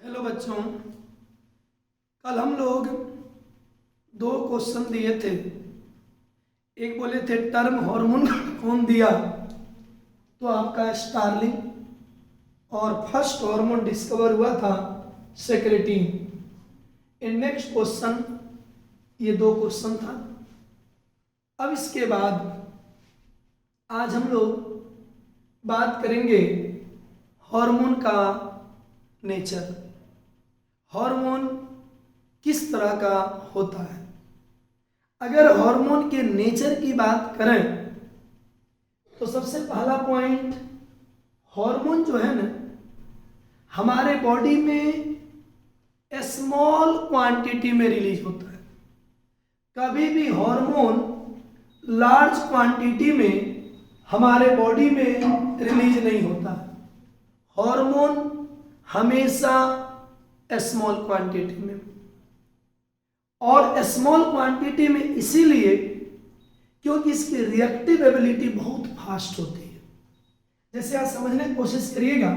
Hello बच्चों, कल हम लोग दो क्वेश्चन दिए थे। एक बोले थे टर्म हार्मोन कौन दिया, तो आपका स्टार्लिंग, और फर्स्ट हार्मोन डिस्कवर हुआ था सेक्रेटिन। इन नेक्स्ट क्वेश्चन, ये दो क्वेश्चन था। अब इसके बाद आज हम लोग बात करेंगे हार्मोन का नेचर। हार्मोन किस तरह का होता है। अगर हार्मोन के नेचर की बात करें तो सबसे पहला पॉइंट, हार्मोन जो है ना हमारे बॉडी में स्मॉल क्वांटिटी में रिलीज होता है। कभी भी हार्मोन लार्ज क्वांटिटी में हमारे बॉडी में रिलीज नहीं होता। हार्मोन हमेशा स्मॉल क्वांटिटी में, और स्मॉल क्वांटिटी में इसीलिए क्योंकि इसकी रिएक्टिव एबिलिटी बहुत फास्ट होती है। जैसे आप समझने की कोशिश करिएगा,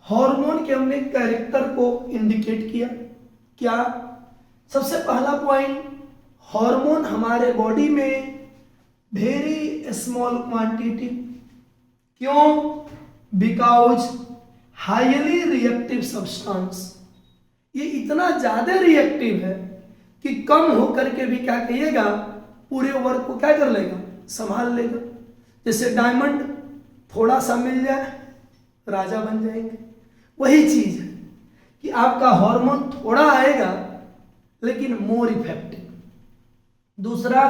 हार्मोन के हमने कैरेक्टर को इंडिकेट किया। क्या? सबसे पहला पॉइंट, हार्मोन हमारे बॉडी में वेरी स्मॉल क्वांटिटी। क्यों? बिकॉज हाईली रिएक्टिव सब्सटेंस, ये इतना ज्यादा रिएक्टिव है कि कम होकर के भी क्या कहिएगा, पूरे वर्क को क्या कर लेगा, संभाल लेगा। जैसे डायमंड थोड़ा सा मिल जाए राजा बन जाएंगे। वही चीज है कि आपका हार्मोन थोड़ा आएगा लेकिन मोर इफेक्टिव। दूसरा,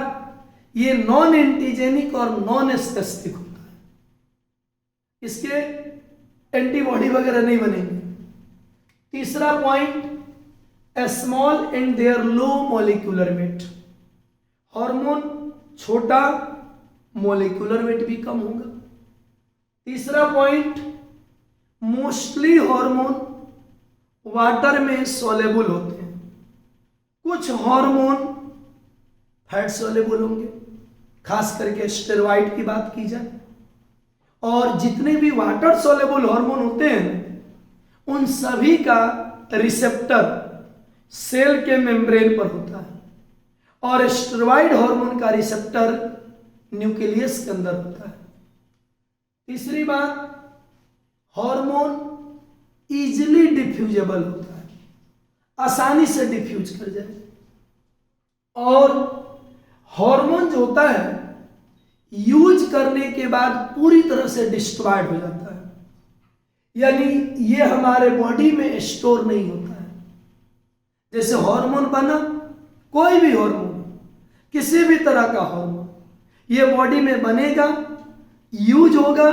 ये नॉन एंटीजेनिक और नॉन स्पेसिफिक होता है, इसके एंटीबॉडी वगैरह नहीं बनेंगे। तीसरा point, small and their low molecular weight. Hormone छोटा, मॉलिक्यूलर वेट भी कम होगा। तीसरा पॉइंट, मोस्टली हार्मोन वाटर में सोलेबल होते हैं। कुछ हार्मोन फैट सोलेबल होंगे, खास करके स्टेरॉइड की बात की जाए। और जितने भी वाटर सोलेबल हार्मोन होते हैं उन सभी का रिसेप्टर सेल के मेम्ब्रेन पर होता है, और स्टेरॉइड हार्मोन का रिसेप्टर न्यूक्लियस के अंदर होता है। तीसरी बात, हार्मोन इजीली डिफ्यूजेबल होता है, आसानी से डिफ्यूज कर जाए। और हार्मोन जो होता है यूज करने के बाद पूरी तरह से डिस्ट्रॉयड हो जाता है, यानी ये हमारे बॉडी में स्टोर नहीं होता है। जैसे हार्मोन बना, कोई भी हार्मोन, किसी भी तरह का हार्मोन, ये बॉडी में बनेगा, यूज होगा,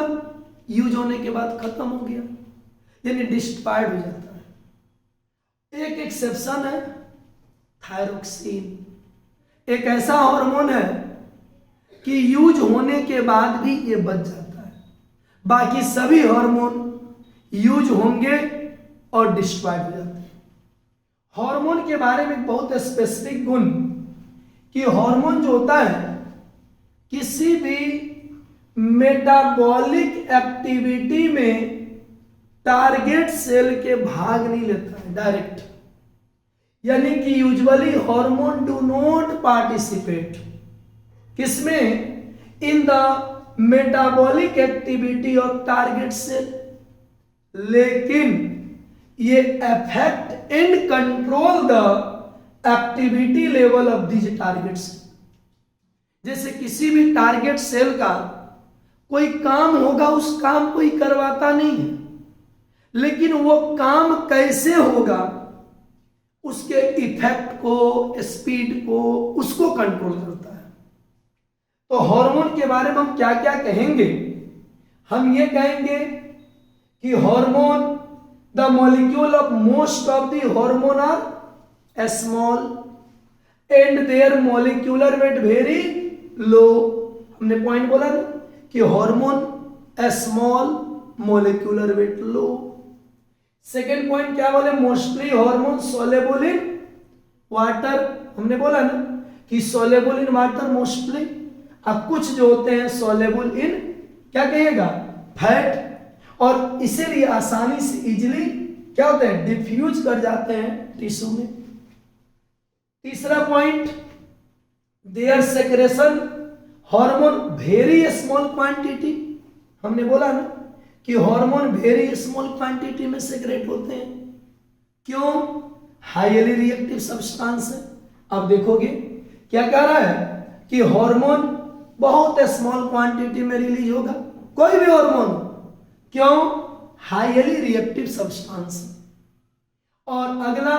यूज होने के बाद खत्म हो गया, यानी डिस्ट्रॉयड हो जाता है। एक एक्सेप्शन है थायरोक्सिन। एक ऐसा हार्मोन है कि यूज होने के बाद भी ये बच जाता है। बाकी सभी हार्मोन यूज होंगे और डिस्ट्रॉय हो जाते हैं। हार्मोन के बारे में बहुत स्पेसिफिक गुण कि हार्मोन जो होता है किसी भी मेटाबॉलिक एक्टिविटी में टारगेट सेल के भाग नहीं लेता है डायरेक्ट, यानी कि usually hormone do not participate किसमें, in the metabolic activity of target cell, लेकिन ये affect and control the activity level of this targets. जैसे किसी भी टारगेट सेल का कोई काम होगा, उस काम को ही करवाता नहीं है, लेकिन वो काम कैसे होगा, उसके इफेक्ट को, स्पीड को, उसको कंट्रोल करता है। तो हार्मोन के बारे में हम क्या क्या कहेंगे? हम ये कहेंगे कि hormone, the molecule of most of the hormone are small and their molecular weight very low. हमने पॉइंट बोला ना कि hormone small, molecular weight low. Second point क्या बोले? Mostly hormone soluble in water. हमने बोला ना कि सोलेबल इन वाटर मोस्टली। अब कुछ जो होते हैं सोलेबल इन क्या कहिएगा, फैट, और इसीलिए आसानी से इजीली क्या होते हैं, डिफ्यूज कर जाते हैं टिश्यू में। तीसरा point, their secretion hormone very small quantity. हमने बोला ना कि हार्मोन वेरी स्मॉल क्वांटिटी में सेक्रेट होते हैं। क्यों, हाईली रिएक्टिव सब्सटेंस है। अब देखोगे क्या कह रहा है कि हार्मोन बहुत स्मॉल क्वांटिटी में रिलीज होगा, कोई भी हार्मोन। क्यों, हाईली रिएक्टिव सब्सटेंस। और अगला,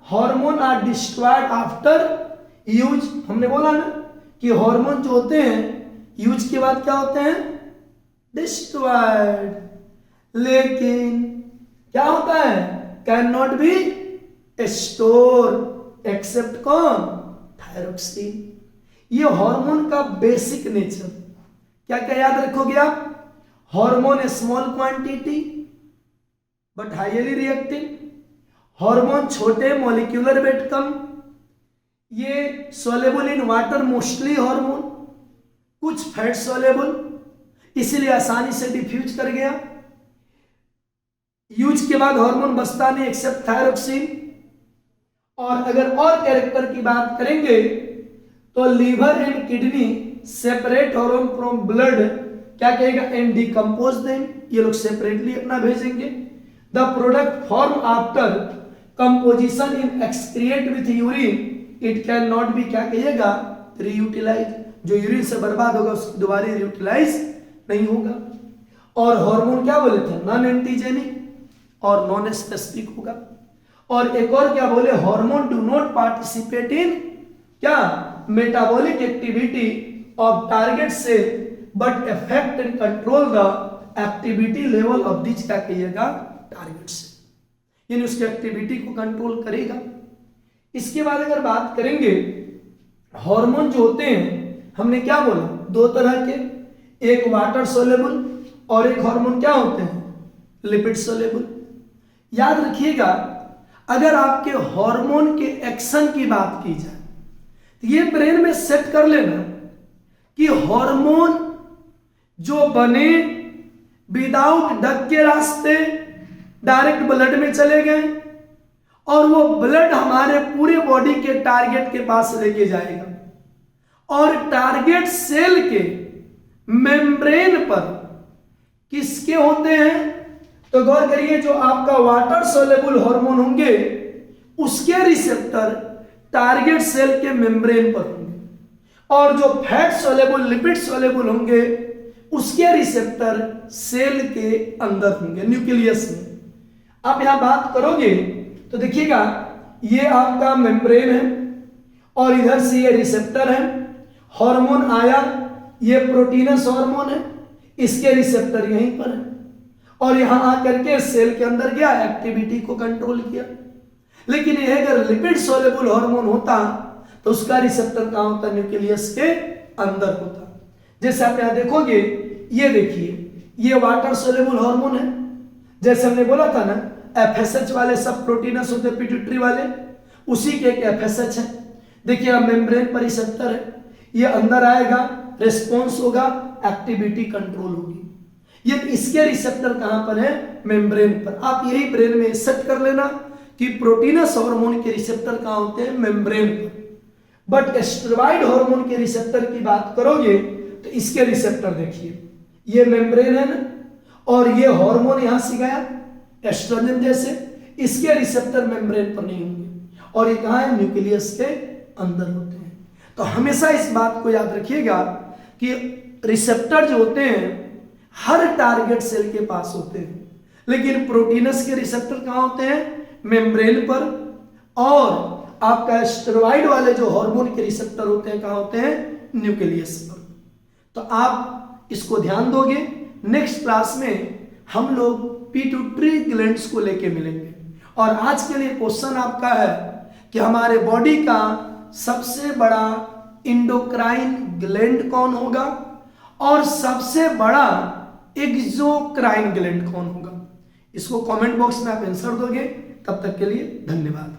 hormone are destroyed after use. हमने बोला ना कि हार्मोन जो होते हैं यूज के बाद क्या होते हैं, डिस्ट्रॉयड। लेकिन क्या होता है, can not be store except कौन, थायरोक्सिन। ये हार्मोन का बेसिक नेचर। क्या क्या याद रखोगे आप, hormone small quantity but highly reactive, hormone छोटे मॉलिक्यूलर वेट कम, ये soluble in water mostly hormone, कुछ फैट सोलेबल, इसीलिए आसानी से डिफ्यूज कर गया। यूज के बाद हार्मोन बचता नहीं एक्सेप्ट थायरोक्सिन। और अगर और कैरेक्टर की बात करेंगे तो liver and kidney separate hormone from blood, क्या कहेगा, एंड डिकम्पोज देम, ये लोग सेपरेटली अपना भेजेंगे। The product form after composition in excrete with urine, it can not B, क्या कहिएगा, रीयूटिलाइज। जो यूरिन से बर्बाद होगा उसको दोबारा रीयूटिलाइज नहीं होगा। और हार्मोन क्या बोले थे, नॉन एंटीजेनिक और नॉन स्पेसिफिक होगा। और एक और क्या बोले, hormone do not participate in क्या, metabolic activity of target cell but affect and control the activity level of this, क्या कहिएगा, टारगेट सेल, यानी उसकी एक्टिविटी को कंट्रोल करेगा। इसके बाद अगर बात करेंगे, हार्मोन जो होते हैं हमने क्या बोला, दो तरह के, एक वाटर सोलेबल और एक हार्मोन क्या होते हैं, लिपिड सोलेबल। याद रखिएगा, अगर आपके हार्मोन के एक्शन की बात की जाए तो ये ब्रेन में सेट कर लेना कि हार्मोन जो बने विदाउट डग के रास्ते डायरेक्ट ब्लड में चले गए और वो ब्लड हमारे पूरे बॉडी के टारगेट के पास लेके जाएगा और टारगेट सेल के मेम्ब्रेन पर किसके होते हैं, तो गौर करिए, जो आपका वाटर सोलेबल हार्मोन होंगे उसके रिसेप्टर टारगेट सेल के मेम्ब्रेन पर होंगे और जो फैट सोलेबल लिपिड सोलेबल होंगे उसके रिसेप्टर सेल के अंदर होंगे, न्यूक्लियस में। आप यहां बात करोगे तो देखिएगा, ये आपका मेम्ब्रेन है और इधर से ये रिसेप्टर है। हार्मोन आया, ये प्रोटीनस हार्मोन है, इसके रिसेप्टर यहीं पर है और यहां आकर के सेल के अंदर गया, एक्टिविटी को कंट्रोल किया। लेकिन ये अगर लिपिड सोलेबल हार्मोन होता तो उसका रिसेप्टर कहां होता, न्यूक्लियस के अंदर होता। जैसे आप यहां देखोगे, ये देखिए, ये वाटर सोलेबल हार्मोन है, जैसे हमने बोला था ना एफएसएच वाले सब प्रोटीनस होते, पिट्यूटरी वाले, उसी के एक एफएसएच है। देखिए अब मेम्ब्रेन पर रिसेप्टर है, ये अंदर आएगा, रिस्पॉन्स होगा, एक्टिविटी कंट्रोल होगी। ये इसके रिसेप्टर कहां पर है, मेम्ब्रेन पर। आप यही ब्रेन में सेट कर लेना कि प्रोटीनस हार्मोन के रिसेप्टर कहां होते हैं, मेम्ब्रेन पर। बट स्टेरॉइड हार्मोन के रिसेप्टर की बात करोगे तो इसके रिसेप्टर देखिए, ये मेम्ब्रेन है ना, और ये हार्मोन यहां से गया एस्ट्रोजन जैसे, इसके रिसेप्टर मेम्ब्रेन पर नहीं होंगे और ये कहां है, न्यूक्लियस के अंदर होते हैं। तो हमेशा इस बात को याद रखिएगा कि रिसेप्टर जो होते हैं हर टारगेट सेल के पास होते हैं, लेकिन प्रोटीनस के रिसेप्टर कहां होते हैं, मेम्ब्रेन पर, और आपका स्टेरॉइड वाले जो हार्मोन के रिसेप्टर होते हैं कहां होते हैं, न्यूक्लियस पर। तो आप इसको ध्यान दोगे। नेक्स्ट क्लास में हम लोग पिट्यूटरी ग्लैंड्स को लेके मिलेंगे और आज के लिए क्वेश्चन आपका है कि हमारे बॉडी का सबसे बड़ा इंडोक्राइन ग्लैंड कौन होगा और सबसे बड़ा एक्सोक्राइन ग्लैंड कौन होगा। इसको कमेंट बॉक्स में आप आंसर दोगे। तब तक के लिए धन्यवाद।